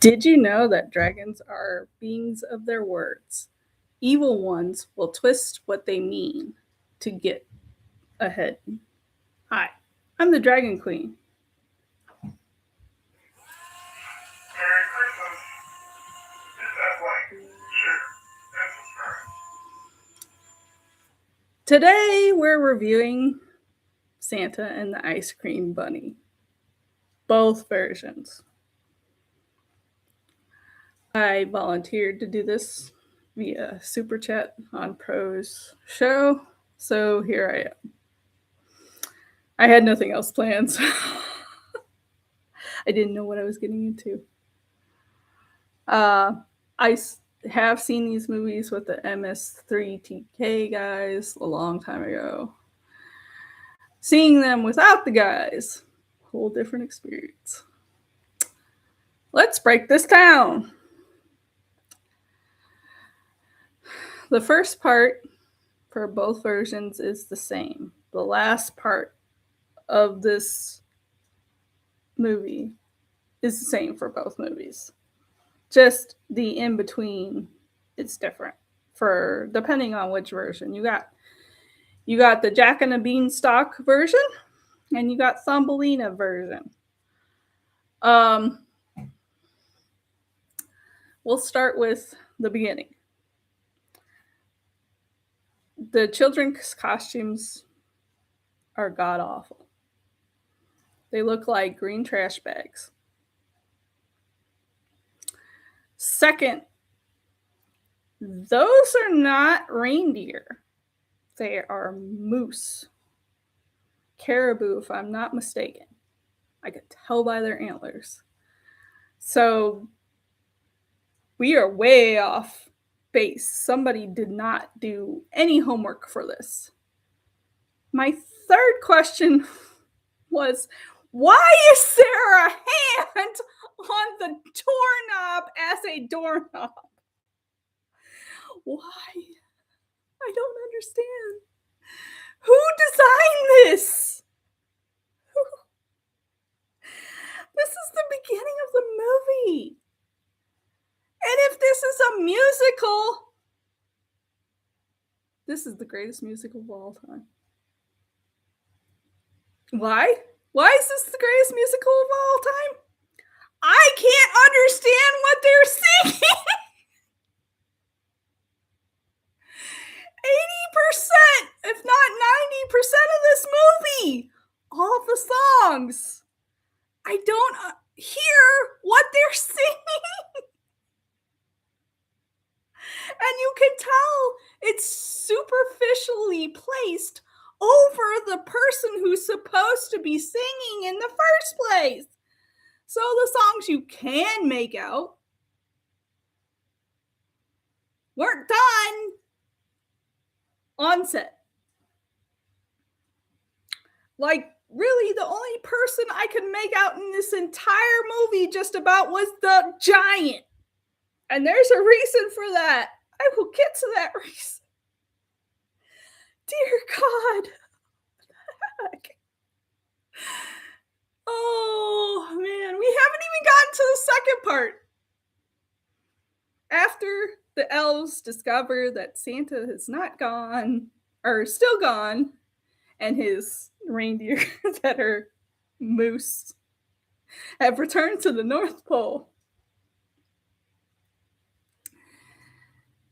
Did you know that dragons are beings of their words? Evil ones will twist what they mean to get ahead. Hi, I'm the Dragon Queen. Merry Christmas. Hit that like, share, and subscribe. Today we're reviewing Santa and the Ice Cream Bunny. Both versions. I volunteered to do this via Super Chat on Pro's show, so here I am. I had nothing else planned, so I didn't know what I was getting into. I have seen these movies with the MS3TK guys a long time ago. Seeing them without the guys, whole different experience. Let's break this down. The first part for both versions is the same. The last part of this movie is the same for both movies. Just the in between is different for depending on which version you got. You got the Jack and the Beanstalk version, and you got Thumbelina version. We'll start with the beginning. The children's costumes are god awful. They look like green trash bags. Second, those are not reindeer. They are moose. Caribou, if I'm not mistaken. I could tell by their antlers. So we are way off base. Somebody did not do any homework for this. My third question was, why is there a hand on the doorknob as a doorknob? Why? I don't understand. Who designed this? This is the beginning of the movie. And if this is a musical, this is the greatest musical of all time. Why? Why is this the greatest musical of all time? I can't understand what they're singing. 80%, if not 90% of this movie, all of the songs, I don't hear what they're singing. And you can tell it's superficially placed over the person who's supposed to be singing in the first place. So the songs you can make out weren't done on set. Like, really, the only person I could make out in this entire movie just about was the giant. And there's a reason for that. I will get to that reason. Dear God. What the heck? Oh, man. We haven't even gotten to the second part. After the elves discover that Santa is not gone, or still gone, and his reindeer that are moose have returned to the North Pole,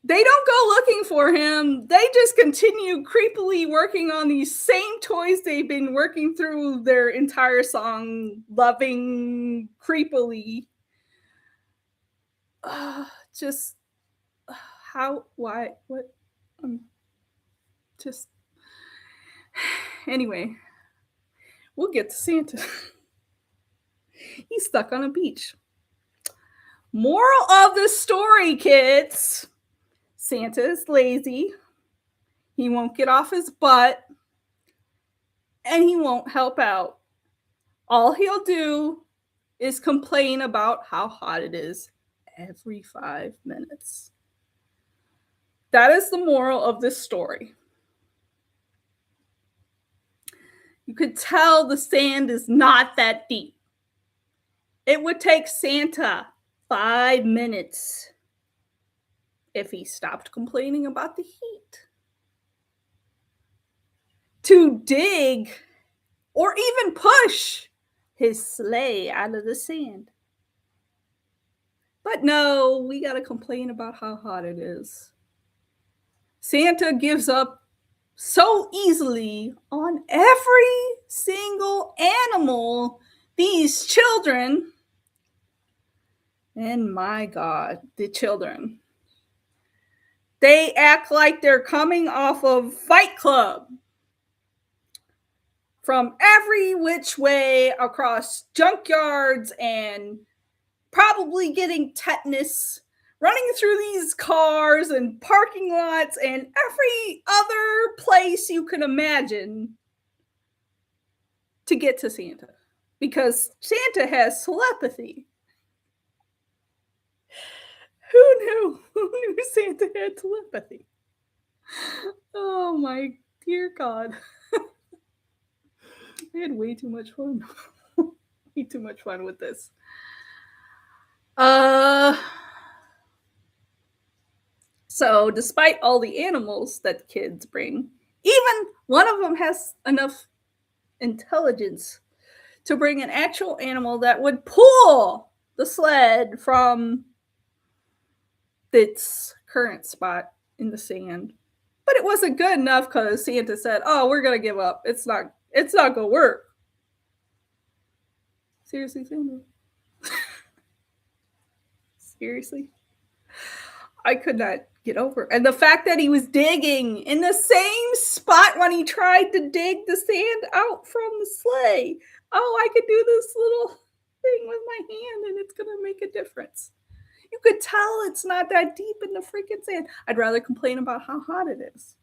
they don't go looking for him. They just continue creepily working on these same toys they've been working through their entire song, loving creepily. Just how, why, what? Just anyway, we'll get to Santa. He's stuck on a beach. Moral of the story, kids. Santa is lazy. He won't get off his butt. And he won't help out. All he'll do is complain about how hot it is every 5 minutes. That is the moral of this story. You could tell the sand is not that deep. It would take Santa 5 minutes if he stopped complaining about the heat. To dig or even push his sleigh out of the sand. But no, we gotta complain about how hot it is. Santa gives up so easily on every single animal these children, and my God, the children, they act like they're coming off of Fight Club from every which way across junkyards and probably getting tetanus, running through these cars and parking lots and every other place you can imagine to get to Santa. Because Santa has telepathy. Who knew? Who knew Santa had telepathy? Oh my dear God. I had way too much fun. Way too much fun with this. So despite all the animals that kids bring, even one of them has enough intelligence to bring an actual animal that would pull the sled from its current spot in the sand. But it wasn't good enough because Santa said, "Oh, we're gonna give up. It's not gonna work." Seriously, Santa? Seriously? I could not get over it. And the fact that he was digging in the same spot when he tried to dig the sand out from the sleigh. Oh, I could do this little thing with my hand and it's going to make a difference. You could tell it's not that deep in the freaking sand. I'd rather complain about how hot it is.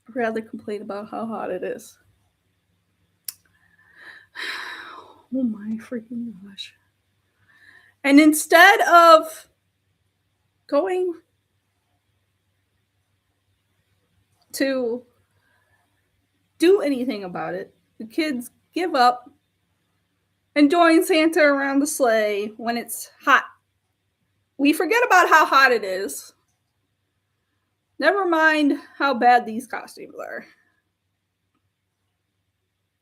I'd rather complain about how hot it is. Oh my freaking gosh. And instead of going to do anything about it, the kids give up and join Santa around the sleigh when it's hot. We forget about how hot it is. Never mind how bad these costumes are.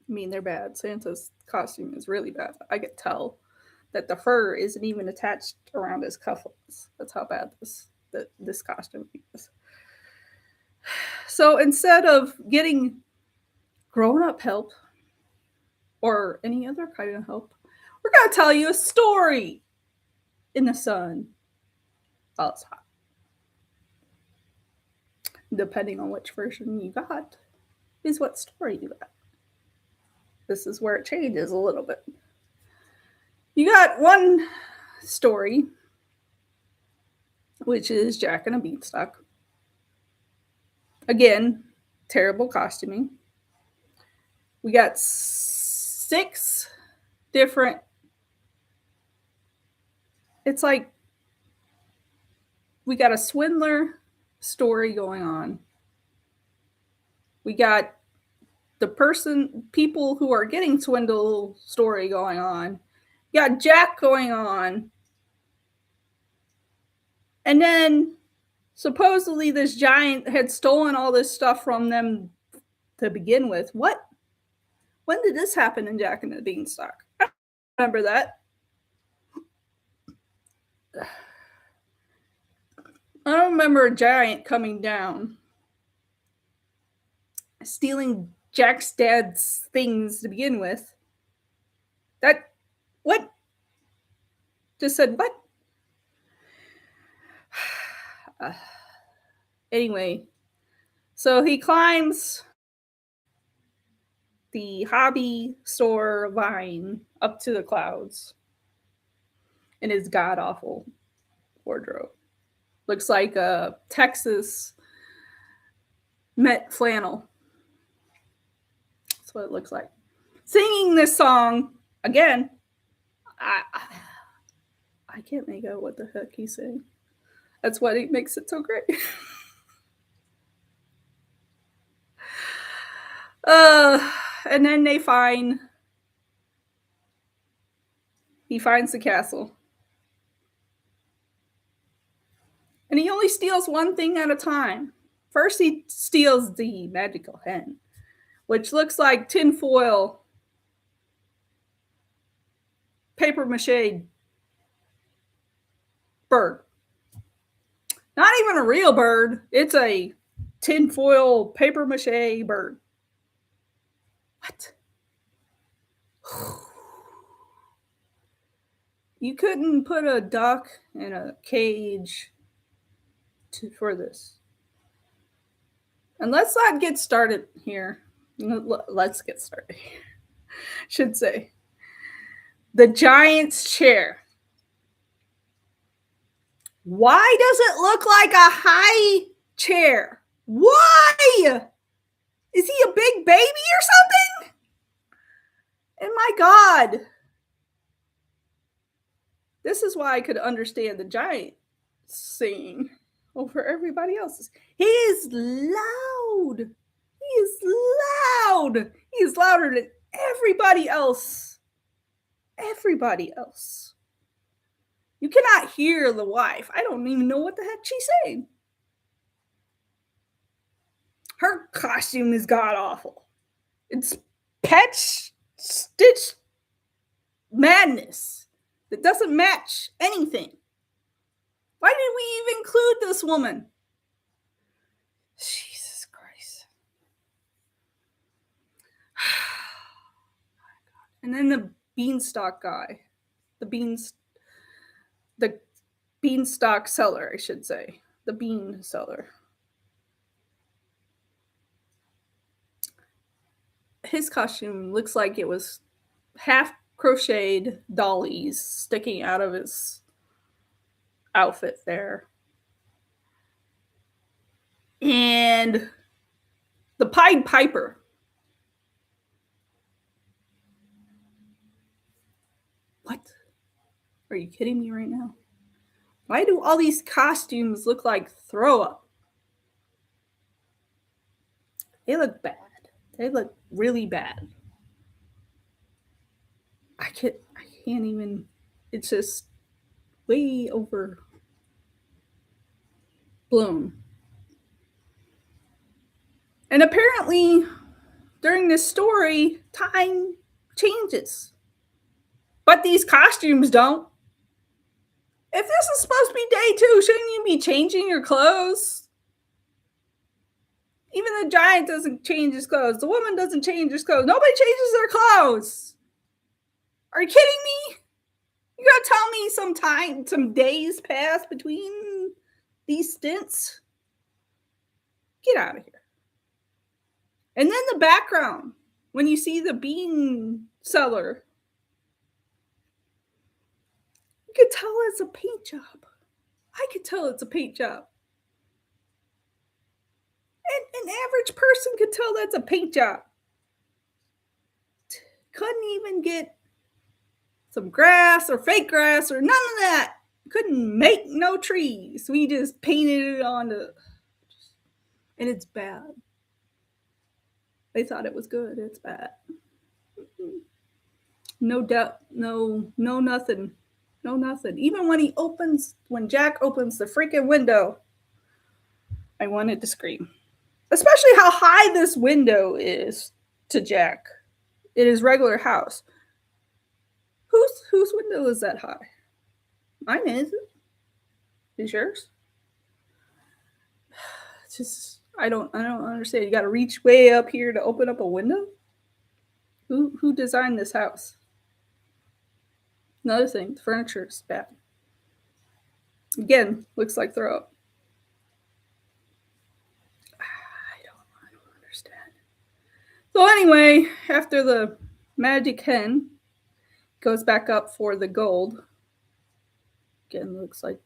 I mean, they're bad. Santa's costume is really bad. I could tell that the fur isn't even attached around his cufflinks. That's how bad this costume is. So instead of getting grown-up help or any other kind of help, we're going to tell you a story in the sun while it's hot. Depending on which version you got, is what story you got. This is where it changes a little bit. You got one story, which is Jack and a Beanstalk. Again, terrible costuming. We got 6 different. It's like we got a swindler story going on. We got people who are getting swindled story going on. You got Jack going on. And then supposedly this giant had stolen all this stuff from them to begin with. What? When did this happen in Jack and the Beanstalk? I don't remember that. I don't remember a giant coming down, stealing Jack's dad's things to begin with. What? Just said what? Anyway, so he climbs the hobby store line up to the clouds in his god awful wardrobe. Looks like a Texas Met flannel. That's what it looks like. Singing this song again. I can't make out what the heck he's saying. That's what makes it so great. And then they find He finds the castle. And he only steals one thing at a time. First, he steals the magical hen, which looks like tinfoil, paper mache bird. Not even a real bird, it's a tinfoil, paper mache bird. What? You couldn't put a duck in a cage for this. And let's not get started here. Let's get started here. Should say. The giant's chair. Why does it look like a high chair? Why? Is he a big baby or something? And my God. This is why I could understand the giant singing over everybody else's. He is loud. He is loud. He is louder than everybody else. Everybody else. You cannot hear the wife. I don't even know what the heck she's saying. Her costume is god awful. It's patch stitch madness that doesn't match anything. Why did we even include this woman? Jesus Christ. And then the beanstalk guy. The beanstalk seller, I should say. The bean seller. His costume looks like it was half crocheted dollies sticking out of his outfit there. And the Pied Piper. What? Are you kidding me right now? Why do all these costumes look like throw up? They look bad. They look really bad. I can't even. It's just way overblown. And apparently, during this story, time changes. But these costumes don't. If this is supposed to be day 2, shouldn't you be changing your clothes? Even the giant doesn't change his clothes. The woman doesn't change his clothes. Nobody changes their clothes. Are you kidding me? You gotta tell me some days pass between these stints? Get out of here. And then the background, when you see the bean seller, you could tell it's a paint job. I could tell it's a paint job. And an average person could tell that's a paint job. Couldn't even get some grass or fake grass or none of that. Couldn't make no trees. We just painted it on and it's bad. They thought it was good. It's bad. No doubt. No nothing. No nothing. Even when Jack opens the freaking window, I wanted to scream. Especially how high this window is to Jack. It is regular house. Whose window is that high? Mine is. Is yours? It's just I don't understand. You got to reach way up here to open up a window. Who designed this house? Another thing, the furniture is bad. Again, looks like throw up. I don't understand. So anyway, after the magic hen goes back up for the gold. Again, looks like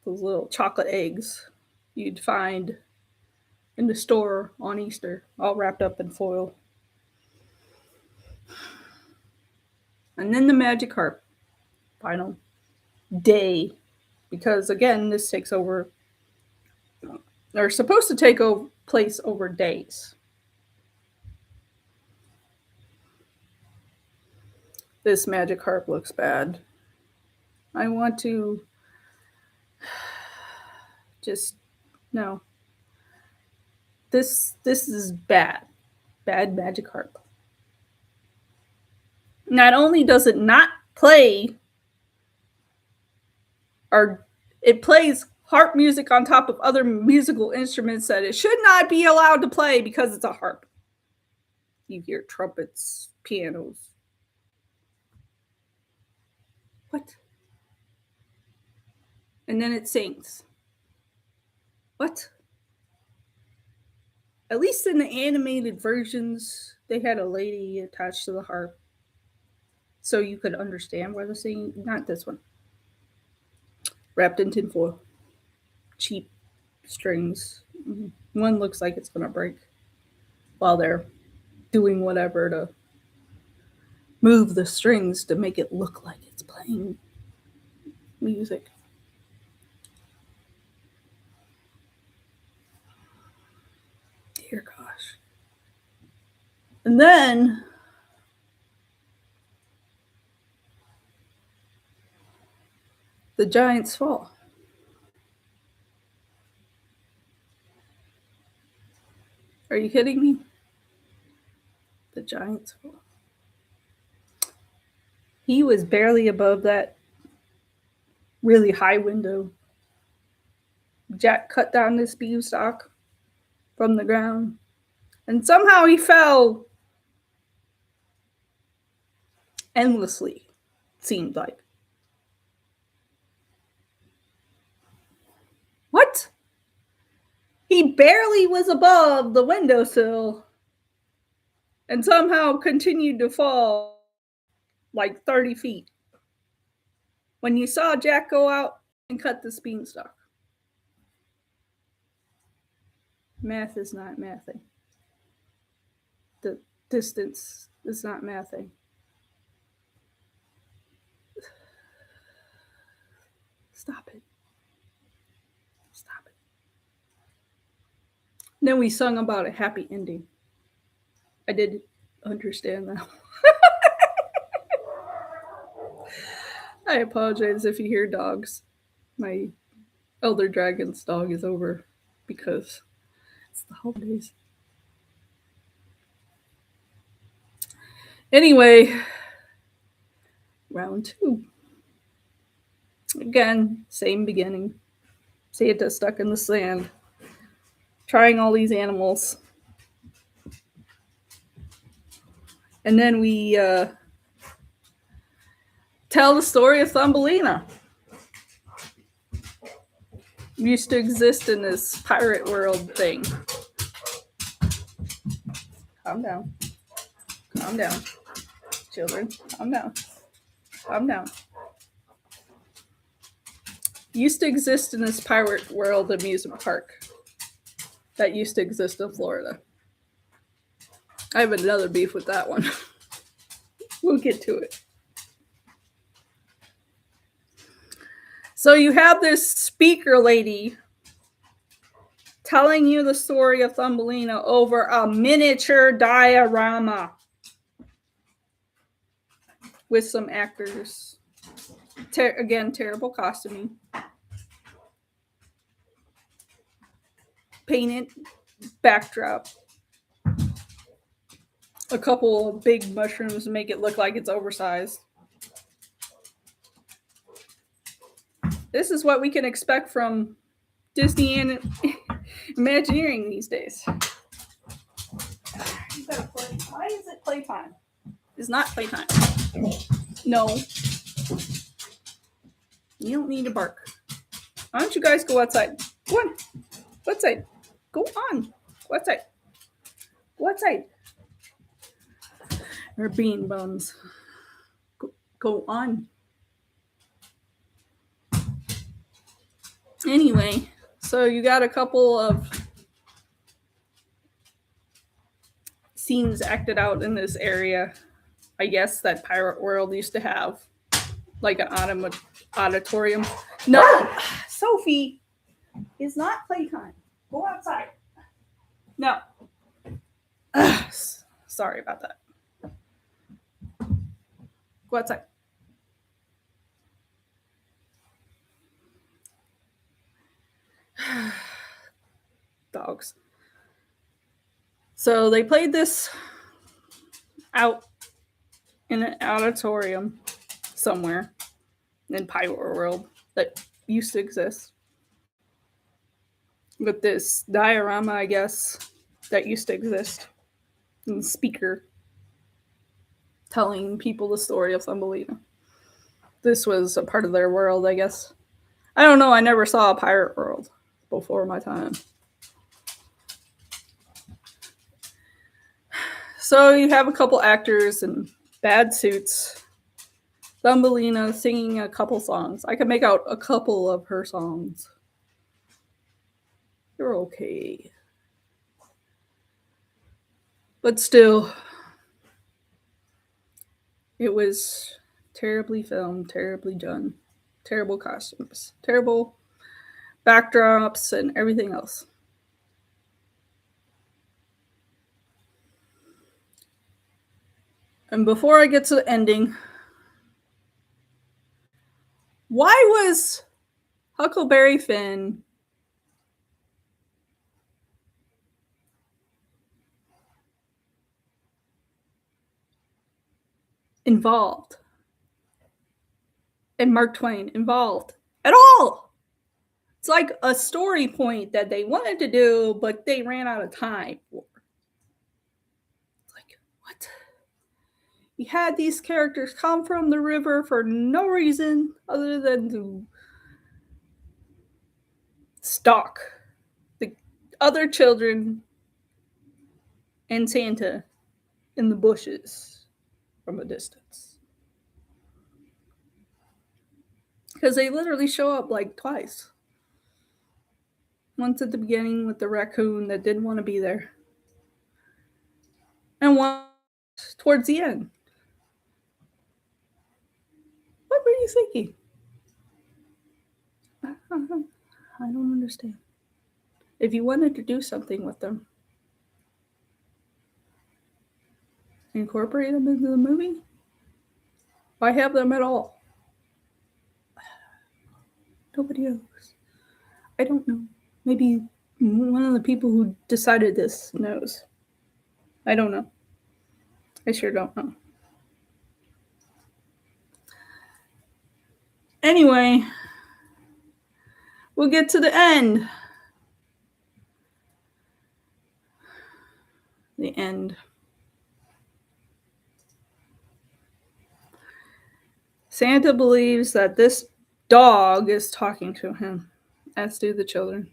those little chocolate eggs you'd find in the store on Easter, all wrapped up in foil. And then the magic harp, final day, because again, this takes over, they're supposed to take place over days. This magic harp looks bad. I want to just no. This is bad. Bad magic harp. Not only does it not play or it plays harp music on top of other musical instruments that it should not be allowed to play because it's a harp. You hear trumpets, pianos. What? And then it sings. What? At least in the animated versions, they had a lady attached to the harp so you could understand why they're singing. Not this one. Wrapped in tinfoil. Cheap strings. One looks like it's going to break while they're doing whatever to move the strings to make it look like it's playing music. Dear gosh. And then the giants fall. Are you kidding me? The giants fall. He was barely above that really high window. Jack cut down this beanstalk from the ground, and somehow he fell endlessly, it seemed like. What? He barely was above the windowsill and somehow continued to fall like 30 feet when you saw Jack go out and cut this beanstalk. Math is not mathing. The distance is not mathing. Stop it. Stop it. Then we sung about a happy ending. I did understand that. I apologize if you hear dogs. My elder dragon's dog is over because it's the holidays. Anyway, round 2. Again, same beginning. Santa stuck in the sand, trying all these animals. And then we tell the story of Thumbelina. Used to exist in this pirate world thing. Calm down. Calm down. Children, calm down. Calm down. Used to exist in this pirate world amusement park that used to exist in Florida. I have another beef with that one. We'll get to it. So you have this speaker lady telling you the story of Thumbelina over a miniature diorama with some actors. Again, terrible costuming. Painted backdrop. A couple of big mushrooms to make it look like it's oversized. This is what we can expect from Disney and Imagineering these days. Why is it playtime? It's not playtime. No. You don't need to bark. Why don't you guys go outside? Go on. Go outside. Go on. Go outside. Go outside. They're bean bums. Go on. Anyway, so you got a couple of scenes acted out in this area. I guess that Pirate World used to have, like an auditorium. No, Sophie, it's not playtime. Go outside. No. Sorry about that. Go outside. Dogs. So they played this out in an auditorium somewhere in Pirate World that used to exist. With this diorama, I guess, that used to exist. And the speaker telling people the story of Thumbelina. This was a part of their world, I guess. I don't know, I never saw a Pirate World before my time. So you have a couple actors in bad suits. Thumbelina singing a couple songs. I could make out a couple of her songs. They're okay. But still, it was terribly filmed, terribly done, terrible costumes, terrible backdrops, and everything else. And before I get to the ending, why was Huckleberry Finn involved? And Mark Twain involved at all? It's like a story point that they wanted to do, but they ran out of time for. Like, what? You had these characters come from the river for no reason other than to stalk the other children and Santa in the bushes from a distance. Because they literally show up like twice. Once at the beginning with the raccoon that didn't want to be there, and one towards the end. What were you thinking? I don't understand. If you wanted to do something with them, incorporate them into the movie, why have them at all? Nobody knows. I don't know. Maybe one of the people who decided this knows. I don't know. I sure don't know. Anyway, we'll get to the end. The end. Santa believes that this dog is talking to him, as do the children.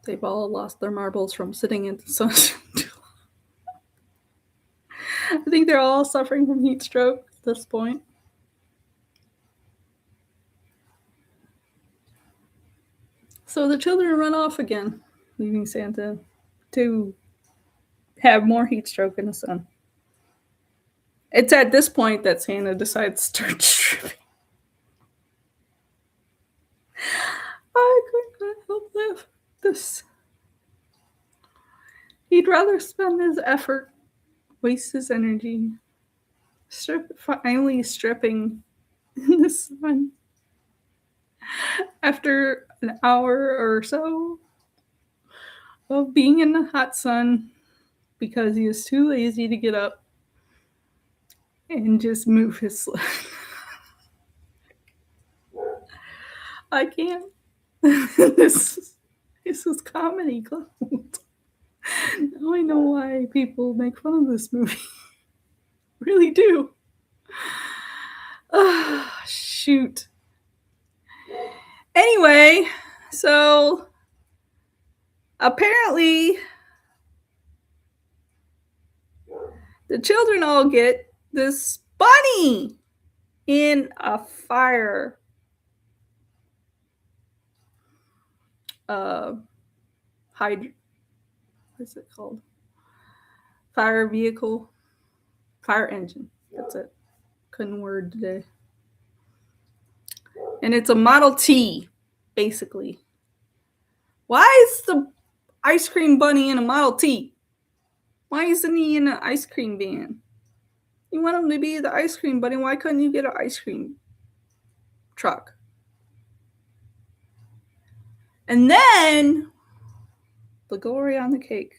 They've all lost their marbles from sitting in the sun. I think they're all suffering from heat stroke at this point. So the children run off again, leaving Santa to have more heat stroke in the sun. It's at this point that Santa decides to start stripping. I could not help laugh at this. He'd rather spend his effort, waste his energy, finally stripping in the sun after an hour or so of being in the hot sun because he is too lazy to get up and just move his sled. I can't. This is comedy gold. Now I know why people make fun of this movie. Really do. Shoot. Anyway, so apparently the children all get this bunny in a fire what's it called? Fire vehicle, fire engine. That's it. Couldn't word today. And it's a Model T, basically. Why is the ice cream bunny in a Model T? Why isn't he in an ice cream van? You want him to be the ice cream bunny. Why couldn't you get an ice cream truck? And then the glory on the cake.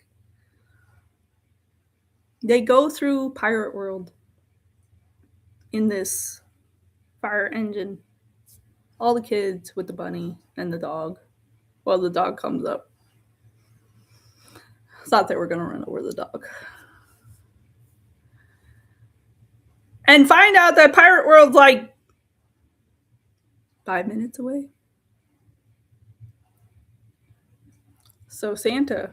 They go through Pirate World in this fire engine. All the kids with the bunny and the dog. Well, the dog comes up. Thought they were going to run over the dog. And find out that Pirate World's like 5 minutes away. So Santa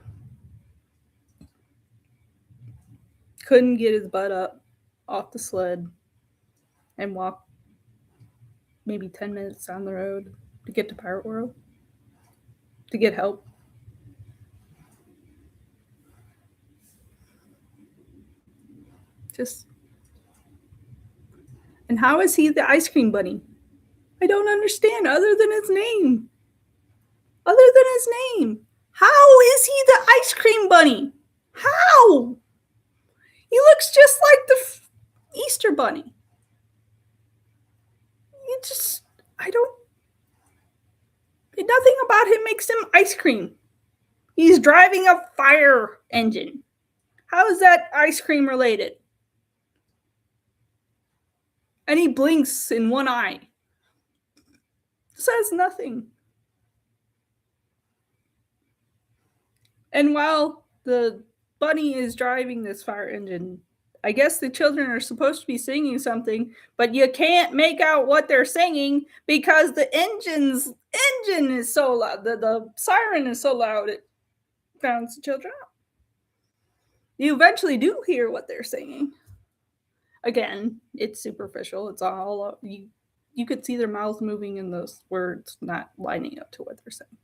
couldn't get his butt up off the sled and walk maybe 10 minutes down the road to get to Pirate World to get help. Just. And how is he the ice cream bunny? I don't understand, other than his name. Other than his name. How is he the ice cream bunny? How? He looks just like the Easter bunny. Nothing about him makes him ice cream. He's driving a fire engine. How is that ice cream related? And he blinks in one eye. Says nothing. And while the bunny is driving this fire engine, I guess the children are supposed to be singing something, but you can't make out what they're singing because the engine is so loud. The siren is so loud it drowns the children out. You eventually do hear what they're singing. Again, it's superficial. It's all you could see their mouths moving and those words not lining up to what they're saying.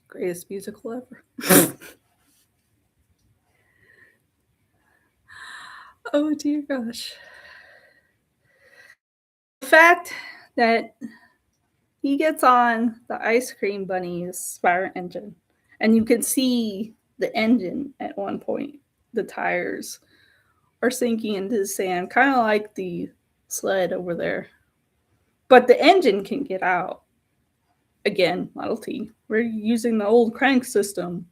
Greatest musical ever. Oh dear gosh. The fact that he gets on the ice cream bunny's fire engine, and you can see the engine at one point. The tires are sinking into the sand, kind of like the sled over there. But the engine can get out. Again, Model T. We're using the old crank system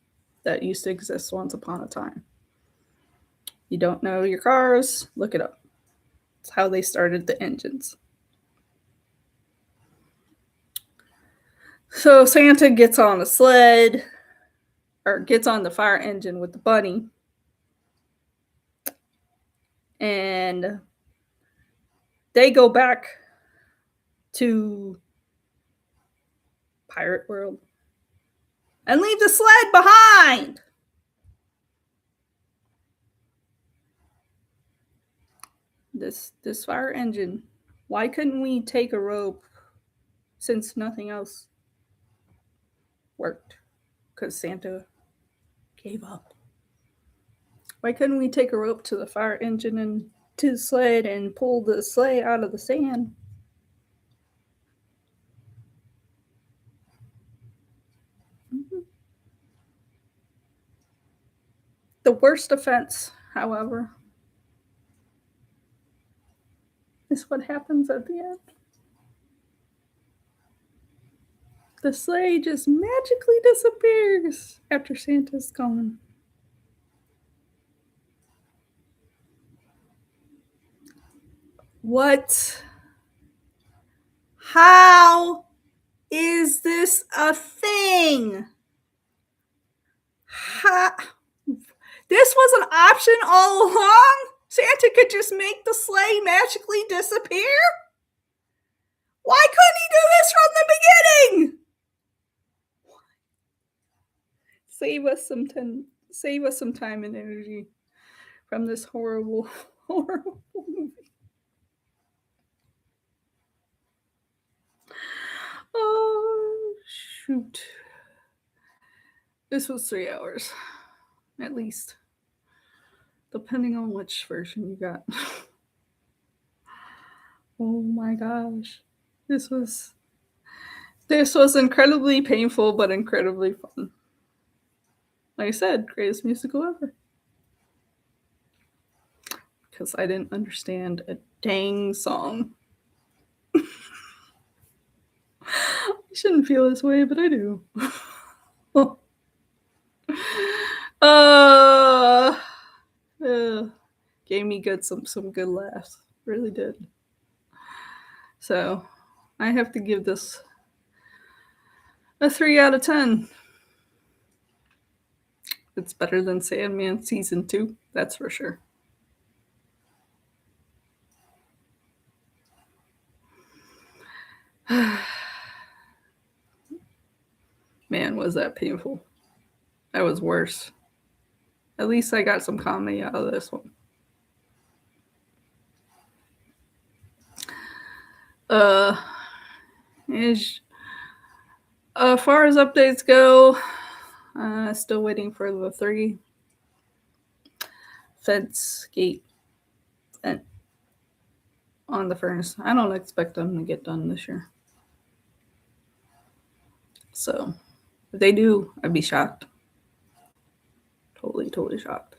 that used to exist once upon a time. You don't know your cars? Look it up. It's how they started the engines. So Santa gets on the sled, or gets on the fire engine with the bunny. And they go back to Pirate World and leave the sled behind. This fire engine. Why couldn't we take a rope since nothing else worked? Because Santa gave up. Why couldn't we take a rope to the fire engine and to the sled and pull the sleigh out of the sand? Mm-hmm. The worst offense, however, is what happens at the end. The sleigh just magically disappears after Santa's gone. What? How is this a thing? This was an option all along? Santa could just make the sleigh magically disappear? Why couldn't he do this from the beginning? Save us some time and energy from this horrible, horrible movie. Oh, shoot. This was 3 hours, at least. Depending on which version you got. Oh my gosh. This was incredibly painful, but incredibly fun. Like I said, greatest musical ever. because I didn't understand a dang song. I shouldn't feel this way, but I do. uh, gave me some good laughs. Really did. So I have to give this a 3 out of 10. It's better than Sandman Season 2, that's for sure. Man, was that painful. That was worse. At least I got some comedy out of this one. As far as updates go, still waiting for the 3 fence gate vent on the furnace. I don't expect them to get done this year. So if they do, I'd be shocked. Totally shocked.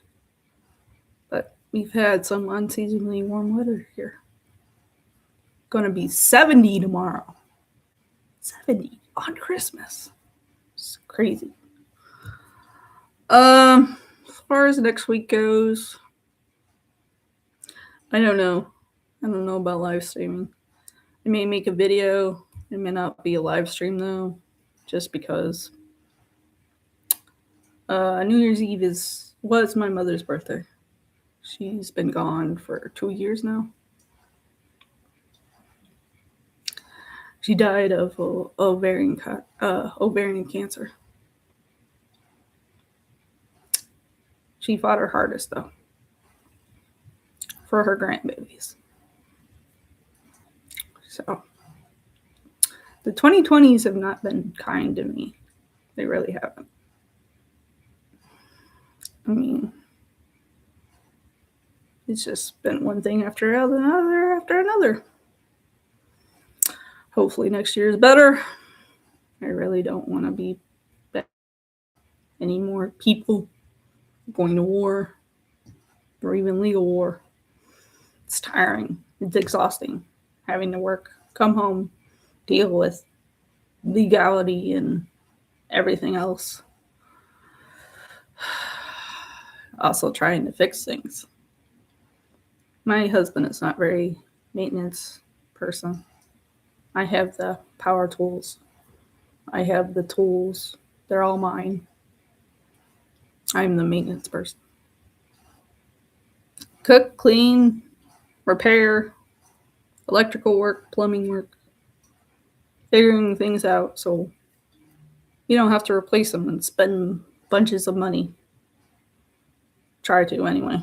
But we've had some unseasonably warm weather here. Gonna be 70 tomorrow. 70 on Christmas. It's crazy. As far as next week goes, I don't know. I don't know about live streaming. I may make a video. It may not be a live stream though, just because New Year's Eve was my mother's birthday. She's been gone for 2 years now. She died of ovarian cancer. She fought her hardest though for her grandbabies. So the 2020s have not been kind to me. They really haven't. I mean, it's just been one thing after another after another. Hopefully next year is better. I really don't want to be any more people going to war or even legal war. It's tiring. It's exhausting having to work, come home, deal with legality and everything else. Also trying to fix things. My husband is not very maintenance person. I have the power tools. I have the tools. They're all mine. I'm the maintenance person. Cook, clean, repair, electrical work, plumbing work, figuring things out so you don't have to replace them and spend bunches of money. Try to anyway.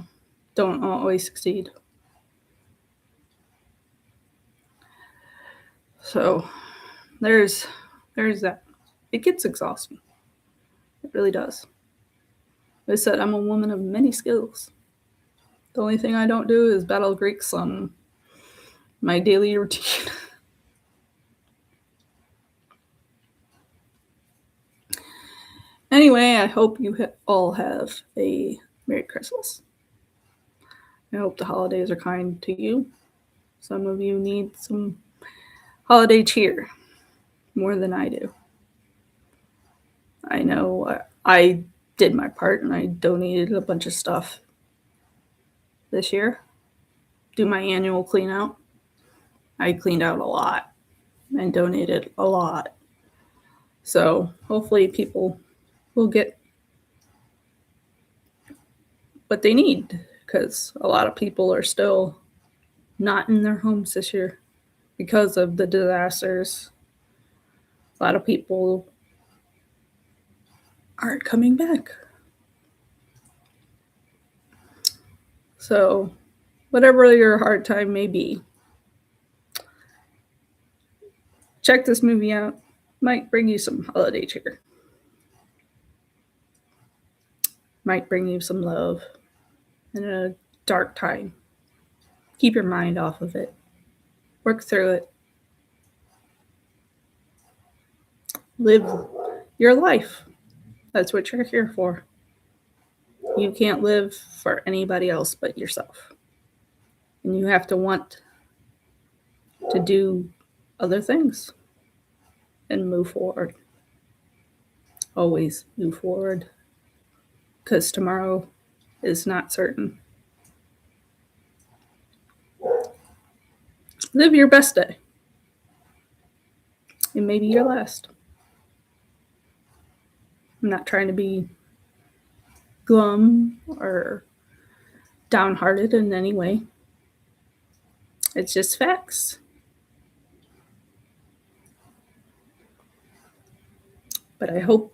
Don't always succeed. So there's that. It gets exhausting. It really does. Like I said, I'm a woman of many skills. The only thing I don't do is battle Greeks on my daily routine. Anyway, I hope you all have a Merry Christmas. I hope the holidays are kind to you. Some of you need some holiday cheer more than I do. I know I did my part and I donated a bunch of stuff this year. Do my annual clean out. I cleaned out a lot and donated a lot. So hopefully people will get what they need, because a lot of people are still not in their homes this year because of the disasters. A lot of people aren't coming back. So whatever your hard time may be, check this movie out. Might bring you some holiday cheer. Might bring you some love in a dark time. Keep your mind off of it. Work through it. Live your life. That's what you're here for. You can't live for anybody else but yourself. And you have to want to do other things and move forward. Always move forward, because tomorrow is not certain. Live your best day. It may be your last. I'm not trying to be glum or downhearted in any way. It's just facts. But I hope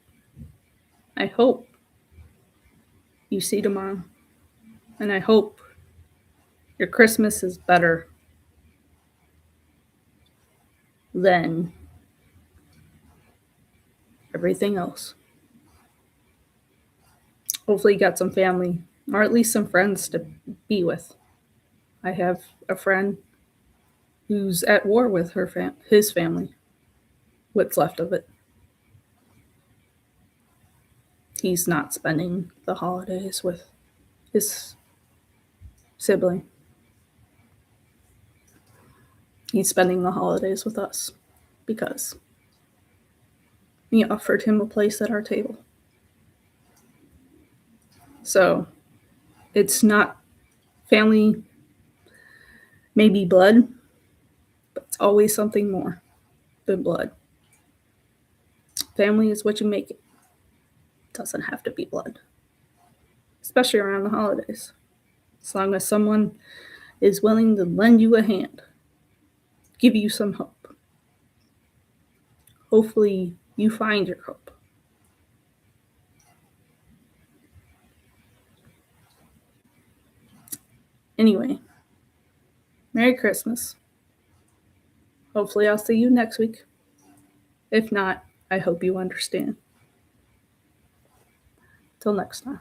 you see tomorrow. And I hope your Christmas is better than everything else. Hopefully, you got some family or at least some friends to be with. I have a friend who's at war with his family, what's left of it. He's not spending the holidays with his sibling. He's spending the holidays with us because we offered him a place at our table. So it's not family, maybe blood, but it's always something more than blood. Family is what you make it. It doesn't have to be blood, especially around the holidays. As long as someone is willing to lend you a hand, give you some hope. Hopefully, you find your hope. Anyway, Merry Christmas. Hopefully, I'll see you next week. If not, I hope you understand. Till next time.